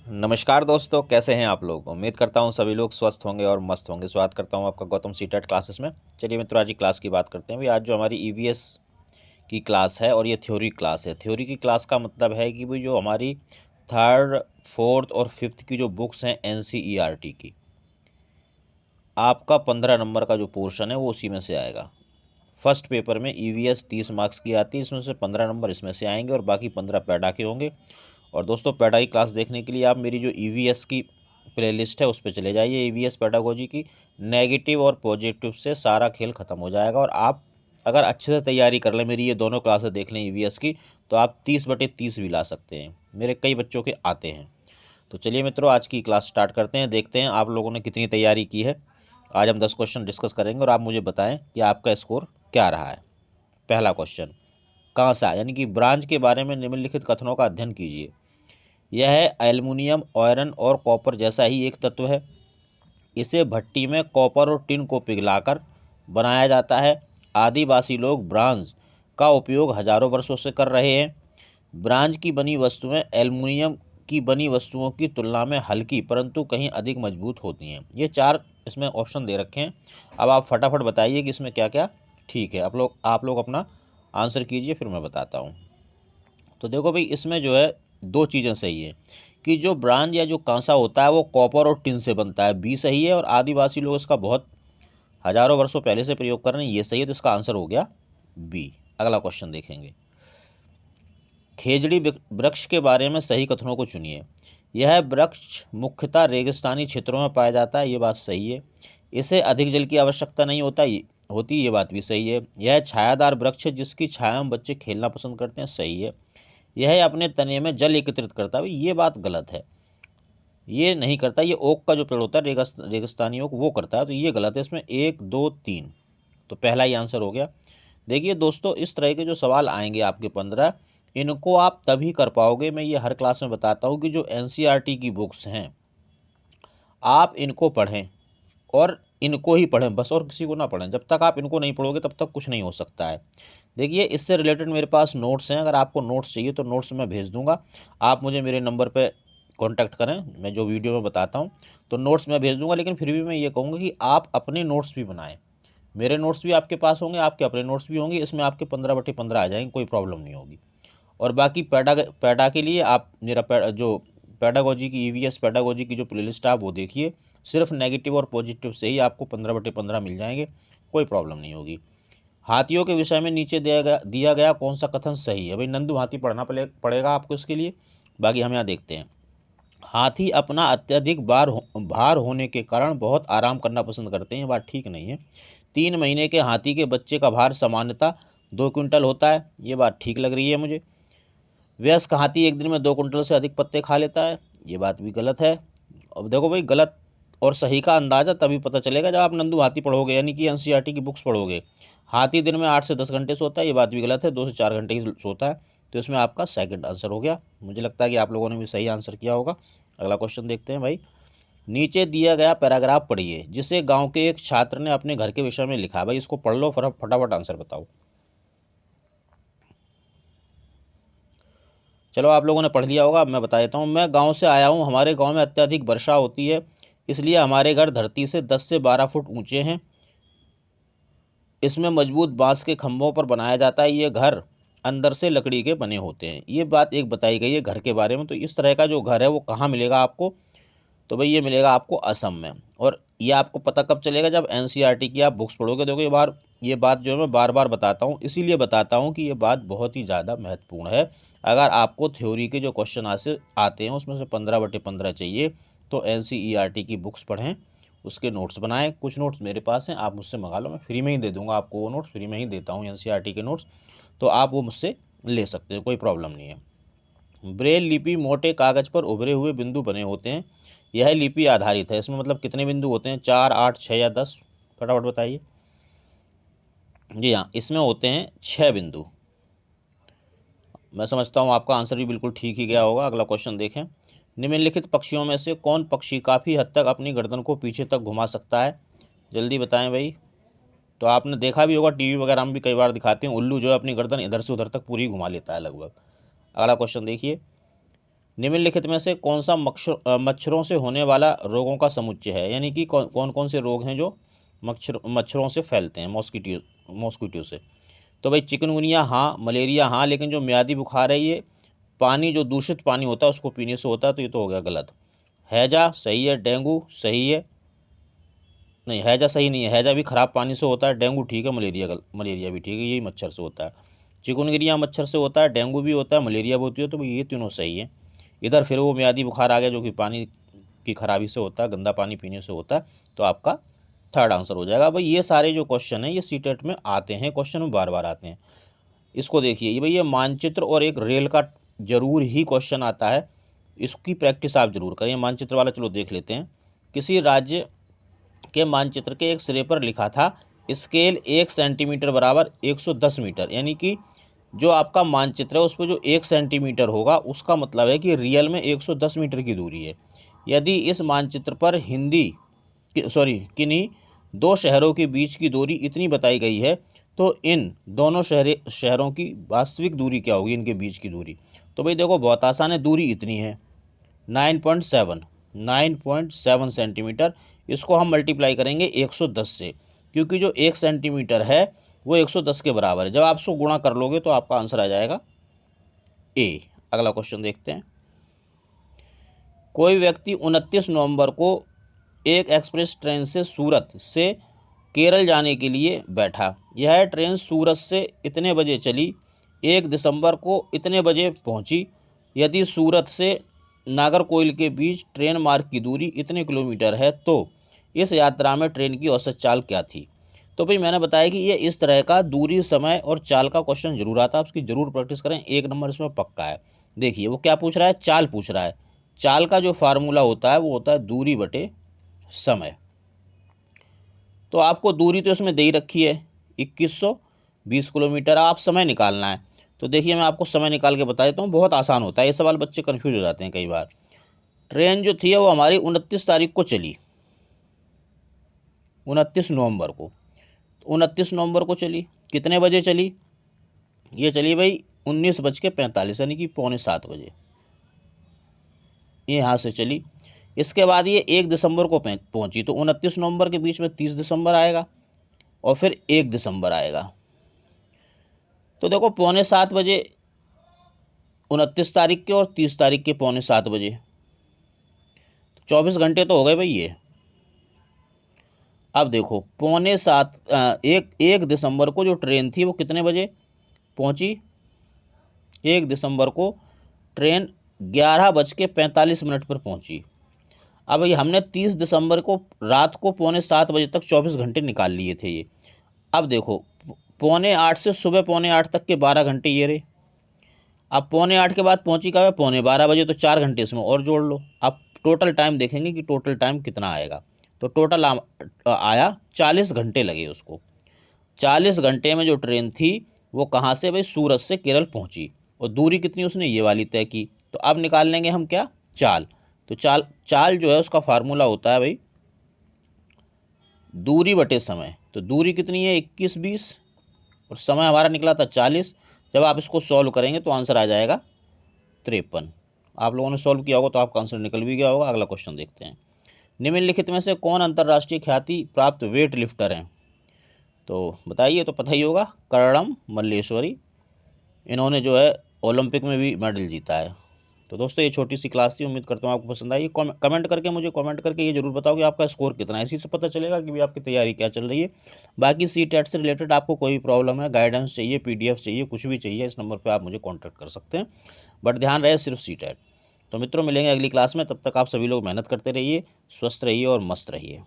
नमस्कार दोस्तों, कैसे हैं आप लोग। उम्मीद करता हूं सभी लोग स्वस्थ होंगे और मस्त होंगे। स्वागत करता हूं आपका गौतम सीटेट क्लासेस में। चलिए मित्रों, आज की क्लास की बात करते हैं। भाई आज जो हमारी ईवीएस की क्लास है और ये थ्योरी क्लास है। थ्योरी की क्लास का मतलब है कि भाई जो हमारी थर्ड, फोर्थ और फिफ्थ की जो बुक्स हैं एनसीईआरटी की, आपका 15 नंबर का जो पोर्शन है वो उसी में से आएगा। फर्स्ट पेपर में ईवीएस 30 मार्क्स की आती है, इसमें से 15 नंबर इसमें से आएंगे और बाकी 15 पैडा के होंगे। और दोस्तों, पैडा की क्लास देखने के लिए आप मेरी जो ईवीएस की प्लेलिस्ट है उस पर चले जाइए। ईवीएस पेडागोजी की नेगेटिव और पॉजिटिव से सारा खेल ख़त्म हो जाएगा। और आप अगर अच्छे से तैयारी कर लें, मेरी ये दोनों क्लासेस देख लें ईवीएस की, तो आप 30/30 भी ला सकते हैं। मेरे कई बच्चों के आते हैं। तो चलिए मित्रों, आज की क्लास स्टार्ट करते हैं। देखते हैं आप लोगों ने कितनी तैयारी की है। आज हम 10 क्वेश्चन डिस्कस करेंगे और आप मुझे बताएं कि आपका स्कोर क्या रहा है। पहला क्वेश्चन, कांसा यानी कि ब्रांज के बारे में निम्नलिखित कथनों का अध्ययन कीजिए। यह एल्युमिनियम, आयरन और कॉपर जैसा ही एक तत्व है। इसे भट्टी में कॉपर और टिन को पिघलाकर बनाया जाता है। आदिवासी लोग ब्रांज का उपयोग हजारों वर्षों से कर रहे हैं। ब्रांज की बनी वस्तुएं एल्युमिनियम की बनी वस्तुओं की तुलना में हल्की परंतु कहीं अधिक मजबूत होती हैं। ये 4 इसमें ऑप्शन दे रखे हैं। अब आप फटाफट बताइए कि इसमें क्या क्या ठीक है। आप लोग अपना आंसर कीजिए, फिर मैं बताता हूँ। तो देखो भाई, इसमें जो है 2 चीज़ें सही है कि जो ब्रांज या जो कांसा होता है वो कॉपर और टिन से बनता है, बी सही है। और आदिवासी लोग इसका बहुत हजारों वर्षों पहले से प्रयोग कर रहे हैं, ये सही है। तो इसका आंसर हो गया बी। अगला क्वेश्चन देखेंगे। खेजड़ी वृक्ष के बारे में सही कथनों को चुनिए। यह वृक्ष मुख्यतः रेगिस्तानी क्षेत्रों में पाया जाता है, ये बात सही है। इसे अधिक जल की आवश्यकता नहीं होती, ये बात भी सही है। यह छायादार वृक्ष है जिसकी छाया में बच्चे खेलना पसंद करते हैं, सही है। यह अपने तने में जल एकत्रित करता है, ये बात गलत है। ये नहीं करता, ये ओक का जो पेड़ होता है रेगिस्तानी ओक, वो करता है, तो ये गलत है। इसमें 1 2 3, तो पहला ही आंसर हो गया। देखिए दोस्तों, इस तरह के जो सवाल आएंगे आपके 15, इनको आप तभी कर पाओगे, मैं ये हर क्लास में बताता हूँ, कि जो एनसीईआरटी की बुक्स हैं आप इनको पढ़ें और इनको ही पढ़ें बस, और किसी को ना पढ़ें। जब तक आप इनको नहीं पढ़ोगे तब तक कुछ नहीं हो सकता है। देखिए, इससे रिलेटेड मेरे पास नोट्स हैं। अगर आपको नोट्स चाहिए तो नोट्स मैं भेज दूंगा। आप मुझे मेरे नंबर पे कांटेक्ट करें, मैं जो वीडियो में बताता हूँ तो नोट्स मैं भेज दूंगा। लेकिन फिर भी मैं ये कहूँगा कि आप अपने नोट्स भी बनाएं। मेरे नोट्स भी आपके पास होंगे, आपके अपने नोट्स भी होंगे। इसमें आपके 15/15 आ जाएंगे, कोई प्रॉब्लम नहीं होगी। और बाकी पैडा के लिए आप मेरा जो पैडागोजी की ईवीएस पैडागोजी की जो प्लेलिस्ट है आप वो देखिए। सिर्फ नेगेटिव और पॉजिटिव से ही आपको 15/15 मिल जाएंगे, कोई प्रॉब्लम नहीं होगी। हाथियों के विषय में नीचे दिया गया कौन सा कथन सही है। भाई नंदू हाथी पढ़ना पड़ेगा आपको इसके लिए। बाकी हम यहाँ देखते हैं। हाथी अपना अत्यधिक भार होने के कारण बहुत आराम करना पसंद करते हैं, ये बात ठीक नहीं है। 3 महीने के हाथी के बच्चे का भार सामान्यतः 2 क्विंटल होता है, ये बात ठीक लग रही है मुझे। वयस्क हाथी एक दिन में 2 कुंटल से अधिक पत्ते खा लेता है, ये बात भी गलत है। अब देखो भाई, गलत और सही का अंदाज़ा तभी पता चलेगा जब आप नंदू हाथी पढ़ोगे, यानी कि एनसीईआरटी की बुक्स पढ़ोगे। हाथी दिन में 8 से 10 घंटे सोता है, ये बात भी गलत है, 2 से 4 घंटे ही सोता है। तो इसमें आपका सेकंड आंसर हो गया। मुझे लगता है कि आप लोगों ने भी सही आंसर किया होगा। अगला क्वेश्चन देखते हैं भाई। नीचे दिया गया पैराग्राफ पढ़िए जिसे गाँव के एक छात्र ने अपने घर के विषय में लिखा। भाई इसको पढ़ लो, फटाफट आंसर बताओ। चलो, आप लोगों ने पढ़ लिया होगा, अब मैं बता देता हूँ। मैं गांव से आया हूँ, हमारे गांव में अत्यधिक वर्षा होती है, इसलिए हमारे घर धरती से 10 से 12 फुट ऊंचे हैं। इसमें मजबूत बांस के खंभों पर बनाया जाता है। ये घर अंदर से लकड़ी के बने होते हैं। ये बात एक बताई गई है घर के बारे में। तो इस तरह का जो घर है वो कहाँ मिलेगा आपको, तो भाई ये मिलेगा आपको असम में। और ये आपको पता कब चलेगा, जब एनसीईआरटी की आप बुक्स पढ़ोगे। देखो ये बात जो है मैं बार बार बताता हूँ, इसीलिए बताता हूँ कि ये बात बहुत ही ज़्यादा महत्वपूर्ण है। अगर आपको थ्योरी के जो क्वेश्चन आते हैं उसमें से 15/15 चाहिए तो एनसीईआरटी की बुक्स पढ़ें, उसके नोट्स बनाएं। कुछ नोट्स मेरे पास हैं, आप मुझसे मंगा लो, मैं फ्री में ही दे दूँगा आपको। वो नोट्स फ्री में ही देता हूँ, एनसीईआरटी के नोट्स, तो आप वो मुझसे ले सकते हैं, कोई प्रॉब्लम नहीं है। ब्रेल लिपि मोटे कागज पर उभरे हुए बिंदु बने होते हैं। यह लिपि आधारित है। इसमें मतलब कितने बिंदु होते हैं, 4 8 6 या 10, फटाफट बताइए। जी हाँ, इसमें होते हैं 6 बिंदु। मैं समझता हूँ आपका आंसर भी बिल्कुल ठीक ही गया होगा। अगला क्वेश्चन देखें। निम्नलिखित पक्षियों में से कौन पक्षी काफ़ी हद तक अपनी गर्दन को पीछे तक घुमा सकता है, जल्दी बताएं भाई। तो आपने देखा भी होगा, टीवी वगैरह में भी कई बार दिखाते हैं, उल्लू जो है अपनी गर्दन इधर से उधर तक पूरी घुमा लेता है लगभग। अगला क्वेश्चन देखिए। निम्नलिखित में से कौन सा मच्छरों से होने वाला रोगों का समुच्चय है, यानी कि कौन कौन से रोग हैं जो मच्छरों से फैलते हैं, मॉस्किटो से। तो भाई चिकनगुनिया हाँ, मलेरिया हाँ, लेकिन जो मियादी बुखार है ये पानी, जो दूषित पानी होता है उसको पीने से होता है, तो ये तो हो गया गलत। हैजा सही है, डेंगू सही है, नहीं हैजा सही नहीं है, हैजा भी खराब पानी से होता है, डेंगू ठीक है, मलेरिया भी ठीक है, यही मच्छर से होता है। चिकनगुनिया मच्छर से होता है, डेंगू भी होता है, मलेरिया भी होती है, तो भाई ये तीनों सही है। इधर फिर वो मियादी बुखार आ गया जो कि पानी की खराबी से होता है, गंदा पानी पीने से होता है, तो आपका थर्ड आंसर हो जाएगा। भाई ये सारे जो क्वेश्चन हैं ये सीटेट में आते हैं, क्वेश्चन में बार बार आते हैं। इसको देखिए, ये भाई ये मानचित्र और एक रेल का जरूर ही क्वेश्चन आता है, इसकी प्रैक्टिस आप जरूर करें। मानचित्र वाला चलो देख लेते हैं। किसी राज्य के मानचित्र के एक सिरे पर लिखा था स्केल 1 सेंटीमीटर बराबर 110 मीटर, यानी कि जो आपका मानचित्र है उस पर जो 1 सेंटीमीटर होगा उसका मतलब है कि रियल में 110 मीटर की दूरी है। यदि इस मानचित्र पर किन्हीं दो शहरों के बीच की दूरी इतनी बताई गई है, तो इन दोनों शहरों की वास्तविक दूरी क्या होगी, इनके बीच की दूरी। तो भाई देखो बहुत आसान है, दूरी इतनी है 9.7 सेंटीमीटर। इसको हम मल्टीप्लाई करेंगे 110 से, क्योंकि जो 1 सेंटीमीटर है वो 110 के बराबर है। जब आप इसको गुणा कर लोगे तो आपका आंसर आ जाएगा ए। अगला क्वेश्चन देखते हैं। कोई व्यक्ति 29 नवंबर को एक एक्सप्रेस ट्रेन से सूरत से केरल जाने के लिए बैठा। यह ट्रेन सूरत से इतने बजे चली, 1 दिसंबर को इतने बजे पहुंची। यदि सूरत से नागरकोइल के बीच ट्रेन मार्ग की दूरी इतने किलोमीटर है, तो इस यात्रा में ट्रेन की औसत चाल क्या थी। तो भाई मैंने बताया कि ये इस तरह का दूरी, समय और चाल का क्वेश्चन जरूर आता है, उसकी जरूर प्रैक्टिस करें, 1 नंबर इसमें पक्का है। देखिए वो क्या पूछ रहा है, चाल पूछ रहा है। चाल का जो फार्मूला होता है वो होता है दूरी बटे समय। तो आपको दूरी तो इसमें दे ही रखी है 2120 किलोमीटर, आप समय निकालना है। तो देखिए मैं आपको समय निकाल के बता देता हूँ, बहुत आसान होता है, ये सवाल बच्चे कन्फ्यूज हो जाते हैं कई बार। ट्रेन जो थी वो हमारी 29 तारीख को चली, 29 नवंबर को। 29 नवंबर को चली, कितने बजे चली, ये चली भाई 19:45, यानी कि 6:45 ये यहाँ से चली। इसके बाद ये 1 दिसंबर को पहुँची, तो 29 नवंबर के बीच में 30 दिसंबर आएगा और फिर 1 दिसंबर आएगा। तो देखो 6:45 29 तारीख के और 30 तारीख के 6:45, 24 घंटे तो हो गए भाई ये। अब देखो 6:45 एक दिसंबर को जो ट्रेन थी वो कितने बजे पहुंची, 1 दिसंबर को ट्रेन 11:45 पर पहुंची। अब ये हमने 30 दिसंबर को रात को 7:45 तक 24 घंटे निकाल लिए थे ये। अब देखो 7:45 से सुबह 7:45 तक के 12 घंटे ये रहे। अब 7:45 के बाद पहुंची कब है, 12:15 बजे, तो 4 घंटे इसमें और जोड़ लो। अब टोटल टाइम देखेंगे कि टोटल टाइम कितना आएगा, तो टोटल आया 40 घंटे लगे उसको। 40 घंटे में जो ट्रेन थी वो कहाँ से भाई, सूरत से केरल पहुंची, और दूरी कितनी उसने ये वाली तय की। तो अब निकाल लेंगे हम क्या, चाल। तो चाल जो है उसका फार्मूला होता है भाई दूरी बटे समय। तो दूरी कितनी है 21-20 और समय हमारा निकला था 40। जब आप इसको सॉल्व करेंगे तो आंसर आ जाएगा 53। आप लोगों ने सॉल्व किया होगा तो आपका आंसर निकल भी गया होगा। अगला क्वेश्चन देखते हैं। निम्नलिखित में से कौन अंतर्राष्ट्रीय ख्याति प्राप्त वेट लिफ्टर हैं, तो बताइए, तो पता ही होगा, कर्णम मल्लेश्वरी। इन्होंने जो है ओलंपिक में भी मेडल जीता है। तो दोस्तों ये छोटी सी क्लास थी, उम्मीद करता हूँ आपको पसंद आई। कमेंट करके ये जरूर बताओ कि आपका स्कोर कितना है, इसी से पता चलेगा कि भी आपकी तैयारी क्या चल रही है। बाकी सीटेट से रिलेटेड आपको कोई भी प्रॉब्लम है, गाइडेंस चाहिए, PDF चाहिए, कुछ भी चाहिए, इस नंबर पर आप मुझे कॉन्टैक्ट कर सकते हैं। बट ध्यान रहे सिर्फ सीटेट। तो मित्रों मिलेंगे अगली क्लास में, तब तक आप सभी लोग मेहनत करते रहिए, स्वस्थ रहिए और मस्त रहिए।